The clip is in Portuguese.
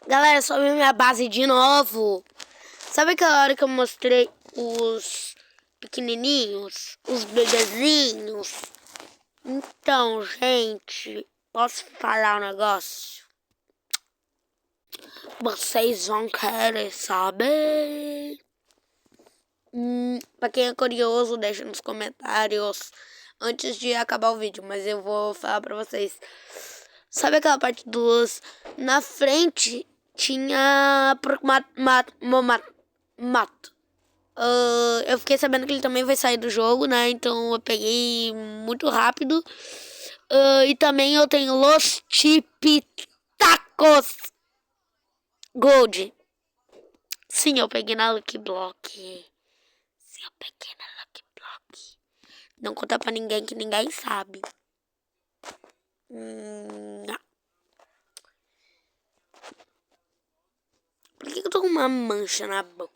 Galera, sobe minha base de novo. Sabe aquela hora que eu mostrei os pequenininhos? Os bebezinhos? Então, gente, posso falar um negócio? Vocês vão querer saber? Pra quem é curioso, deixa nos comentários antes de acabar o vídeo. Mas eu vou falar pra vocês. Sabe aquela parte do Luz? Na frente tinha mato. Eu fiquei sabendo que ele também vai sair do jogo, né? Então eu peguei muito rápido. E também eu tenho Los Tipitacos Gold. Sim, eu peguei na Lucky Block. Sim, eu peguei na Lucky Block. Não conta pra ninguém que ninguém sabe. Não. Por que eu tô com uma mancha na boca?